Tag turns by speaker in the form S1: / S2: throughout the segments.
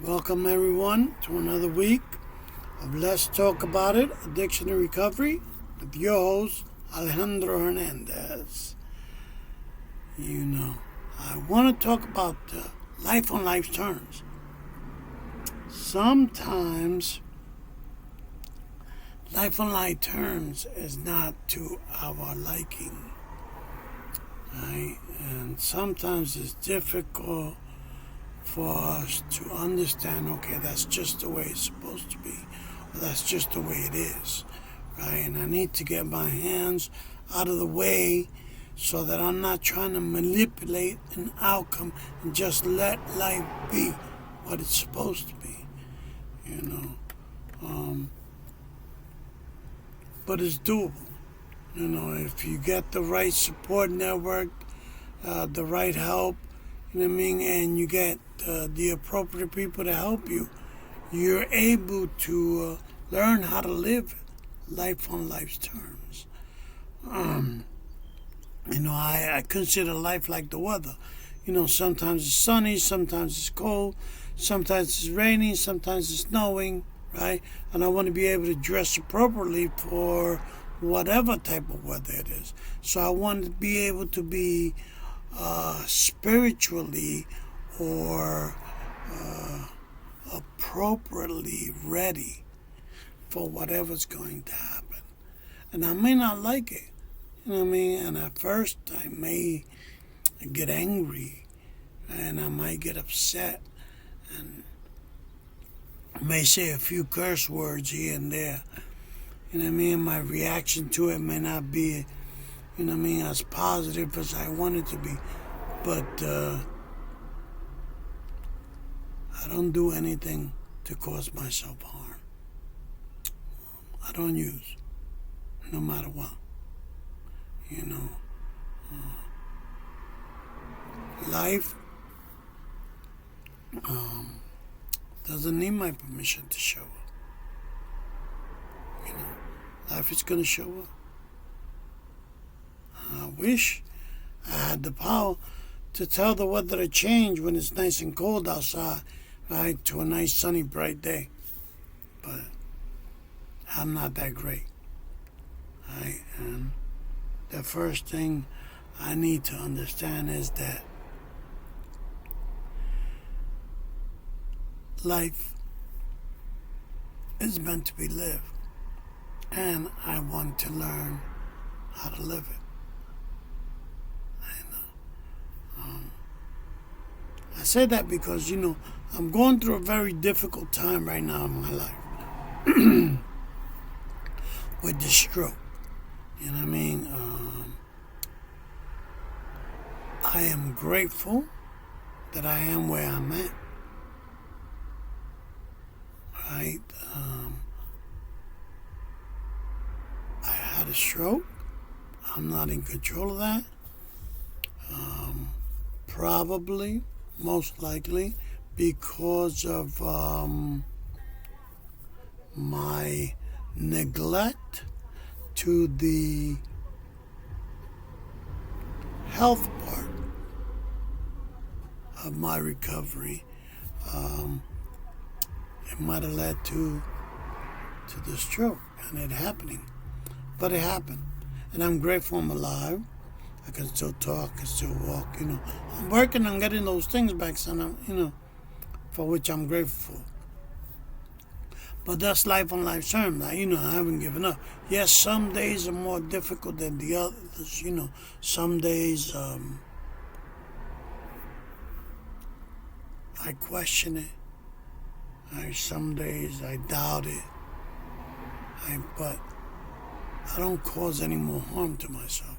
S1: Welcome, everyone, to another week of Let's Talk About It, Addiction and Recovery, with your host, Alejandro Hernandez. I want to talk about life on life's terms. Sometimes life on life terms is not to our liking, right? And sometimes it's difficult for us to understand, okay, that's just the way it's supposed to be, or that's just the way it is, right? And I need to get my hands out of the way so that I'm not trying to manipulate an outcome and just let life be what it's supposed to be, But it's doable, if you get the right support network, the right help, and you get the appropriate people to help you, you're able to learn how to live life on life's terms. I consider life like the weather. Sometimes it's sunny, sometimes it's cold, sometimes it's raining, sometimes it's snowing, right? And I want to be able to dress appropriately for whatever type of weather it is. So I want to be able to be spiritually or appropriately ready for whatever's going to happen. And I may not like it, and at first I may get angry and I might get upset and I may say a few curse words here and there. My reaction to it may not be as positive as I want it to be. But I don't do anything to cause myself harm. I don't use, no matter what. Life doesn't need my permission to show up. Life is going to show up. I wish I had the power to tell the weather to change when it's nice and cold outside, right, to a nice sunny bright day. But I'm not that great, right? And the first thing I need to understand is that life is meant to be lived, and I want to learn how to live it. I say that because, I'm going through a very difficult time right now in my life with the stroke. I am grateful that I am where I'm at. Right? I had a stroke. I'm not in control of that. Probably, most likely, because of my neglect to the health part of my recovery. It might have led to the stroke and it happening. But it happened. And I'm grateful I'm alive. I can still talk, I can still walk, I'm working on getting those things back, son, for which I'm grateful. But that's life on life's terms. I haven't given up. Yes, some days are more difficult than the others, Some days I question it. Some days I doubt it. But I don't cause any more harm to myself.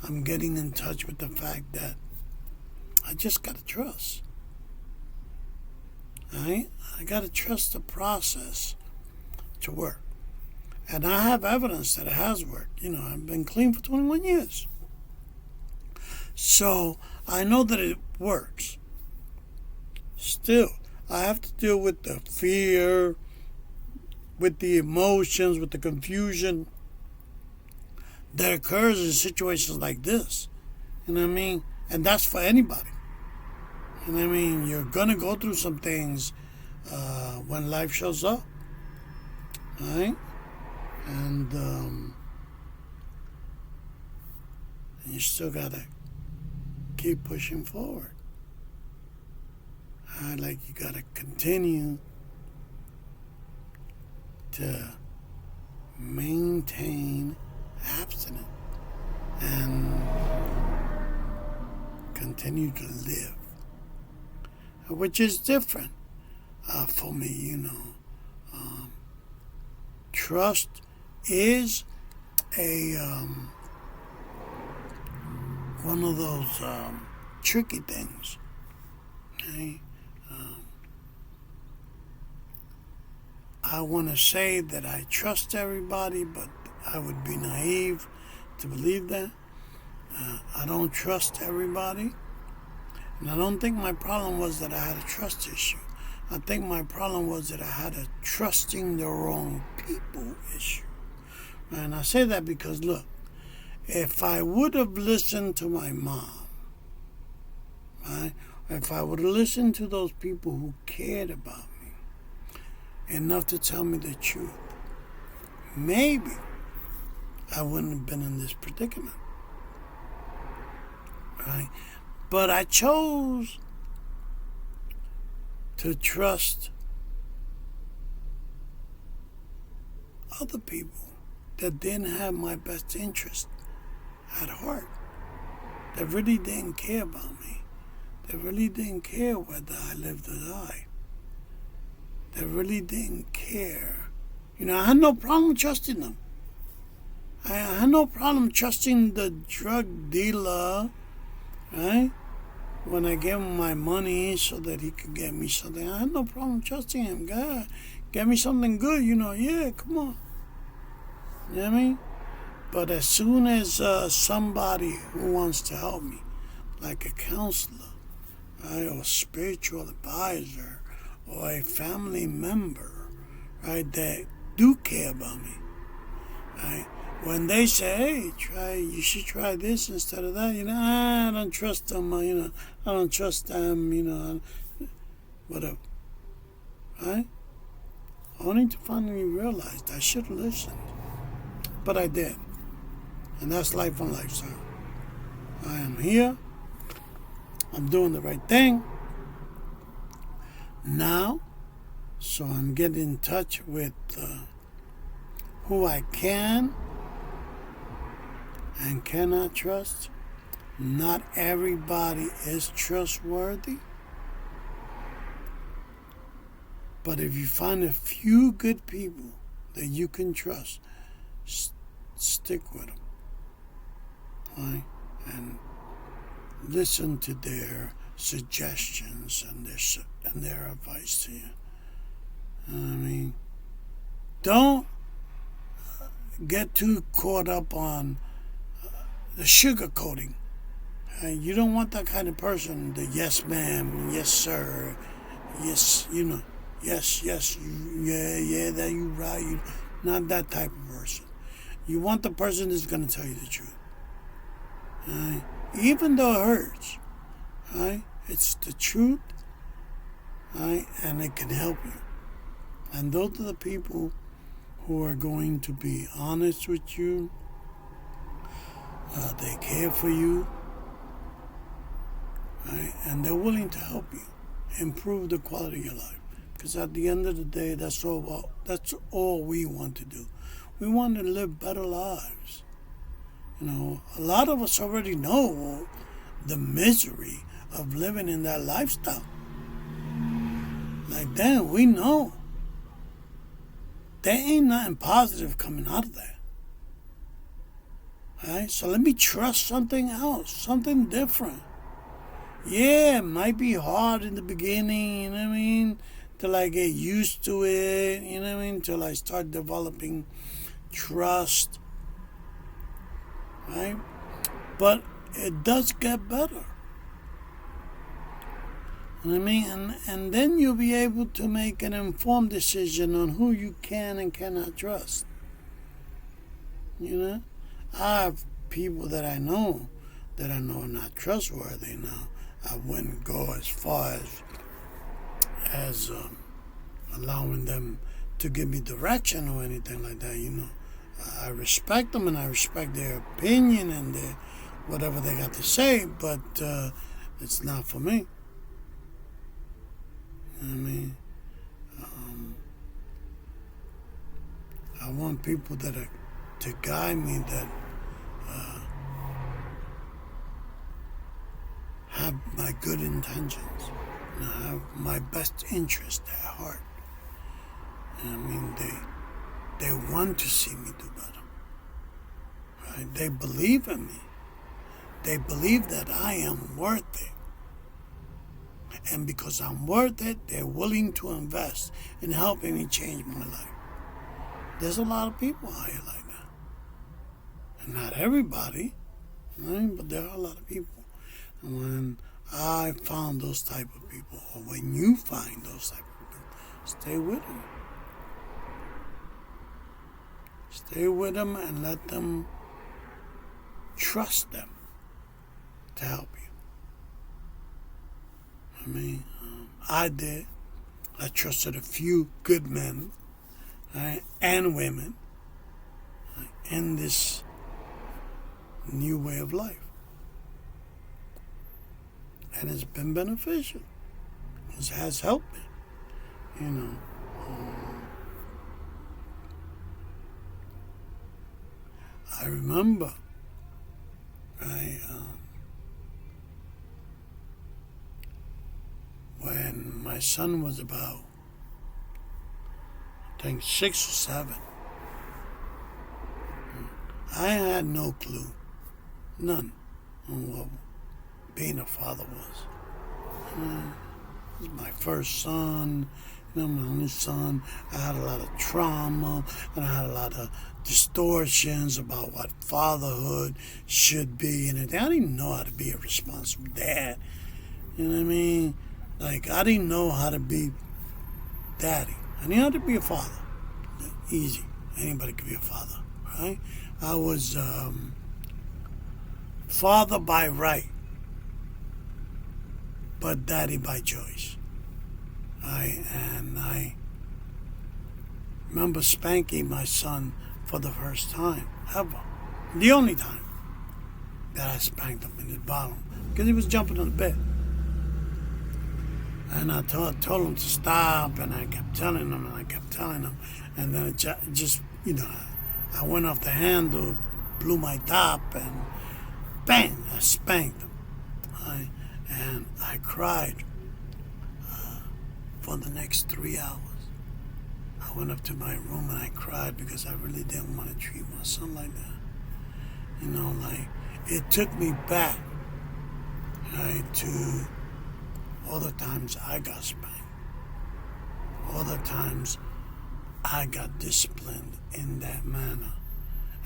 S1: I'm getting in touch with the fact that I just gotta trust. Right? I gotta trust the process to work. And I have evidence that it has worked. I've been clean for 21 years. So I know that it works. Still, I have to deal with the fear, with the emotions, with the confusion that occurs in situations like this. And that's for anybody. And I mean, you're gonna go through some things when life shows up, right? And you still gotta keep pushing forward. Like you gotta continue to maintain abstinence and continue to live, which is different for me, you know. Trust is a one of those tricky things. Okay? I want to say that I trust everybody, but I would be naive to believe that. I don't trust everybody. And I don't think my problem was that I had a trust issue. I think my problem was that I had a trusting the wrong people issue. And I say that because, look, if I would have listened to my mom, right? If I would have listened to those people who cared about me enough to tell me the truth, maybe I wouldn't have been in this predicament. Right? But I chose to trust other people that didn't have my best interest at heart, that really didn't care about me, that really didn't care whether I lived or died, that really didn't care. You know, I had no problem trusting them. I had no problem trusting the drug dealer, right? When I gave him my money so that he could get me something, I had no problem trusting him. God, get me something good, you know, yeah, come on. You know what I mean? But as soon as somebody who wants to help me, like a counselor, right, or a spiritual advisor, or a family member, right, that do care about me, right, when they say, hey, you should try this instead of that, you know, I don't trust them, you know, I don't trust them, you know, whatever, right? Only to finally realize I should have listened. But I did. And that's life on lifestyle. I am here. I'm doing the right thing now. So I'm getting in touch with who I can and cannot trust. Not everybody is trustworthy. But if you find a few good people that you can trust, stick with them. Right? And listen to their suggestions and their advice to you. I mean, don't get too caught up on the sugarcoating. You don't want that kind of person, the yes ma'am, yes sir, yes, you know, yes, yeah, that you right. Not that type of person. You want the person that's going to tell you the truth. Right? Even though it hurts, right? It's the truth, right? And it can help you. And those are the people who are going to be honest with you. They care for you, right? And they're willing to help you improve the quality of your life. Because at the end of the day, that's all we want to do. We want to live better lives. You know, a lot of us already know the misery of living in that lifestyle. Like, damn, we know. There ain't nothing positive coming out of that. Right? So let me trust something else, something different. Yeah, it might be hard in the beginning, you know what I mean? Till I get used to it, you know what I mean? Till I start developing trust. Right? But it does get better. You know what I mean? And then you'll be able to make an informed decision on who you can and cannot trust. You know? I have people that I know are not trustworthy now. I wouldn't go as far as allowing them to give me direction or anything like that. I respect them and I respect their opinion and their whatever they got to say, but it's not for me. I mean, I want people that are to guide me, that have my good intentions, have my best interest at heart. I mean, they want to see me do better. Right? They believe in me. They believe that I am worth it. And because I'm worth it, they're willing to invest in helping me change my life. There's a lot of people out here like that. And not everybody, right? But there are a lot of people. And when I found those type of people, or when you find those type of people, stay with them. Stay with them and let them trust them to help you. I mean, I did. I trusted a few good men, right, and women, right, in this new way of life. And it's been beneficial. It has helped me, I remember, right, when my son was about, I think, 6 or 7, I had no clue, none, on what being a father was. It was my first son, my only son. I had a lot of trauma, and I had a lot of distortions about what fatherhood should be, and I didn't know how to be a responsible dad. You know what I mean? Like, I didn't know how to be daddy. I knew how to be a father. Easy. Anybody could be a father, right? I was father by right, but daddy by choice. And I remember spanking my son for the first time ever. The only time that I spanked him in his bottom, because he was jumping on the bed. And I told him to stop, and I kept telling him, and then it just, I went off the handle, blew my top, and bang, I spanked him. And I cried for the next 3 hours. I went up to my room and I cried because I really didn't want to treat my son like that. It took me back, right, to all the times I got spanked, all the times I got disciplined in that manner,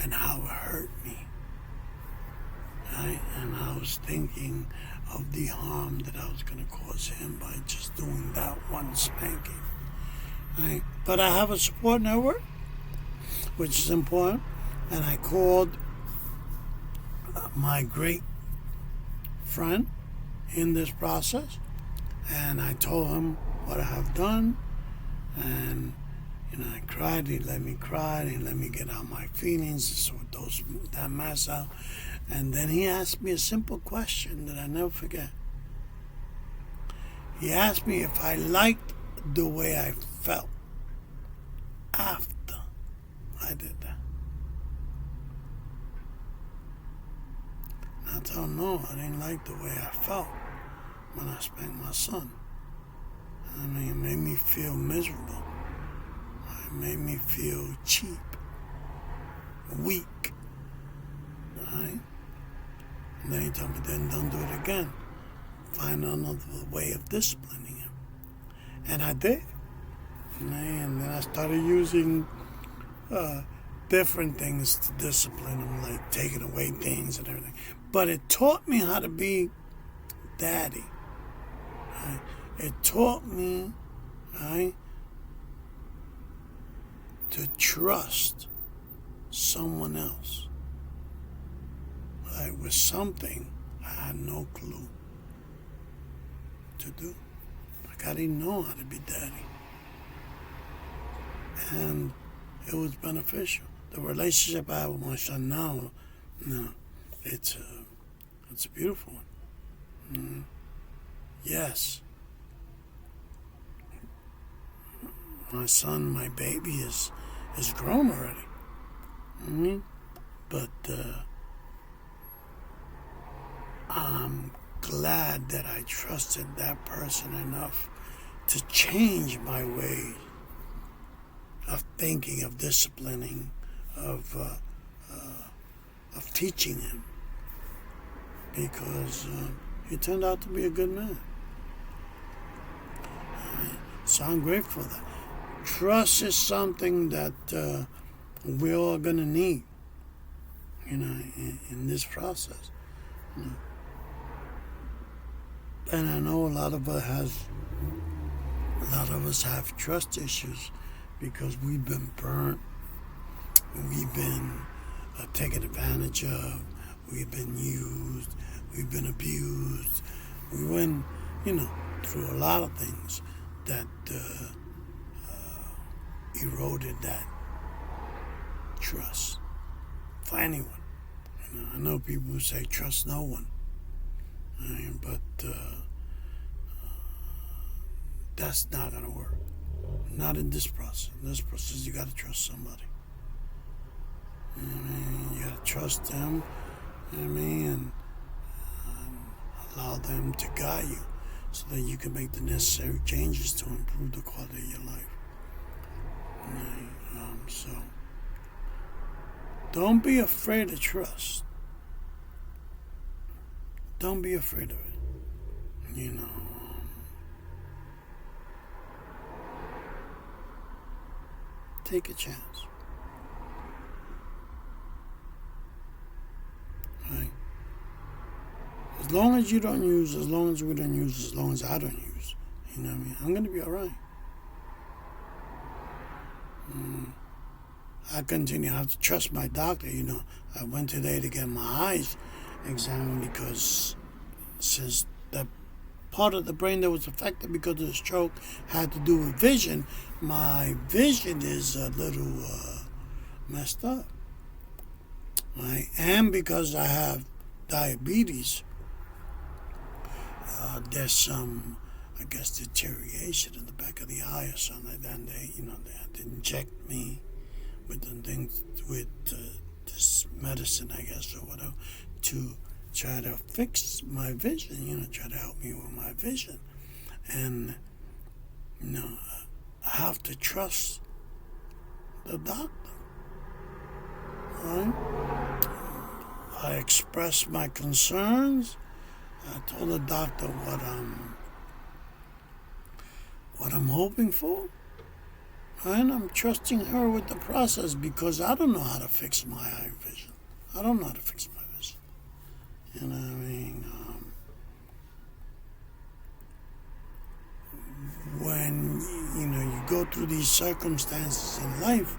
S1: and how it hurt me. Right? And I was thinking of the harm that I was going to cause him by just doing that one spanking. Right? But I have a support network, which is important, and I called my great friend in this process, and I told him what I have done, and I cried. He let me cry. He let me get out my feelings, sort that mess out. And then he asked me a simple question that I never forget. He asked me if I liked the way I felt after I did that. And I told him, no, I didn't like the way I felt when I spanked my son. I mean, it made me feel miserable. It made me feel cheap, weak. Right? And then he told me, then don't do it again. Find another way of disciplining him. And I did. And then I started using different things to discipline him, like taking away things and everything. But it taught me how to be daddy. Right? It taught me, right, to trust someone else. Like with something I had no clue. to do. Like I didn't know how to be daddy. And it was beneficial. The relationship I have with my son now, it's a beautiful one. Yes. My son, my baby is grown already. But I'm glad that I trusted that person enough to change my way of thinking, of disciplining, of teaching him, because he turned out to be a good man. So I'm grateful for that. Trust is something that we're all going to need, in this process. And I know a lot of us have trust issues because we've been burnt, we've been taken advantage of, we've been used, we've been abused, we went, through a lot of things that eroded that trust for anyone. I know people who say trust no one, but that's not going to work. Not in this process. In this process, you got to trust somebody. You got to trust them, and allow them to guide you so that you can make the necessary changes to improve the quality of your life. So, don't be afraid to trust. Don't be afraid of it. Take a chance. Right? As long as you don't use, as long as we don't use, as long as I don't use, I'm going to be all right. I continue to have to trust my doctor. I went today to get my eyes examined because since the part of the brain that was affected because of the stroke had to do with vision, my vision is a little messed up. Right? And because I have diabetes, there's some, I guess, deterioration in the back of the eye or something like that. And they had to inject me with the things, with this medicine, I guess, or whatever, to try to fix my vision, try to help me with my vision. And, I have to trust the doctor, right? I expressed my concerns. I told the doctor what I'm hoping for. And I'm trusting her with the process because I don't know how to fix my eye vision. I don't know how to fix my vision. When, you go through these circumstances in life,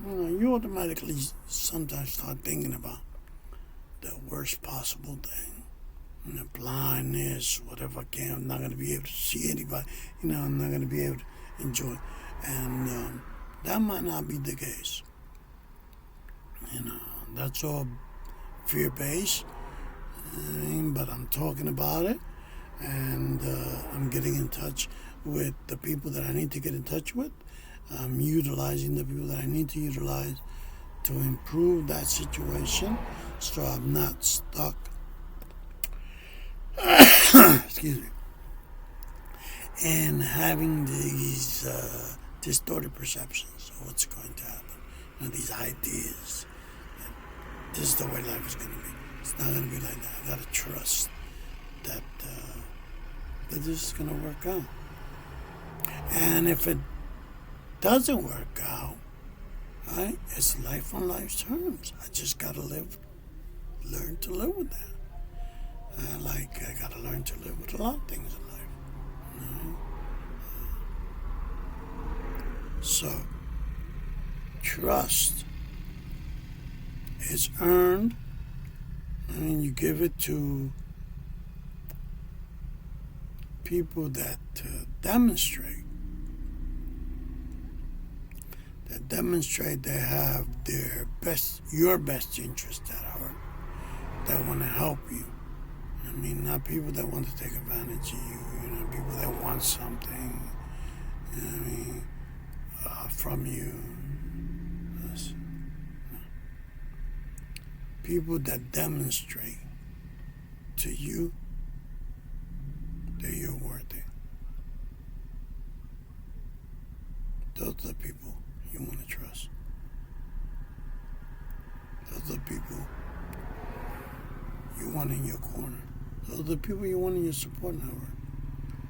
S1: you automatically sometimes start thinking about the worst possible thing. Blindness, whatever I can. I'm not going to be able to see anybody. I'm not going to be able to enjoy. And that might not be the case. That's all fear-based. But I'm talking about it. And I'm getting in touch with the people that I need to get in touch with. I'm utilizing the people that I need to utilize to improve that situation so I'm not stuck. Excuse me. And having these distorted perceptions of what's going to happen. These ideas that this is the way life is going to be. It's not going to be like that. I got to trust that this is going to work out. And if it doesn't work out, right, it's life on life's terms. I just got to learn to live with that. I got to learn to live with a lot of things in life. So, trust is earned, and you give it to people that demonstrate they have your best interest at heart, that want to help you. I mean, not people that want to take advantage of you, people that want something, from you. People that demonstrate to you that you're worthy. Those are the people you want to trust. Those are the people you want in your corner. Those are the people you want in your support network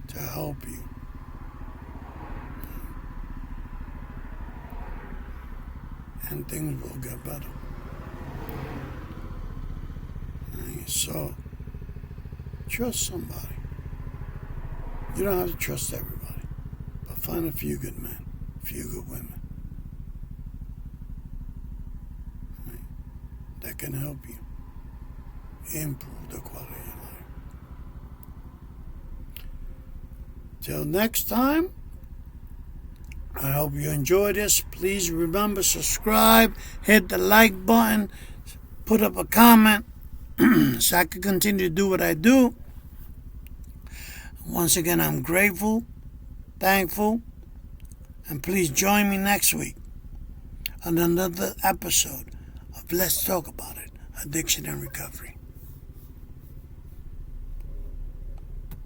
S1: to help you. And things will get better. So, trust somebody. You don't have to trust everybody, but find a few good men, a few good women, right, that can help you improve the quality of your life. Till next time, I hope you enjoy this. Please remember, subscribe, hit the like button, put up a comment, so I can continue to do what I do. Once again, I'm grateful, thankful, and please join me next week on another episode of Let's Talk About It, Addiction and Recovery.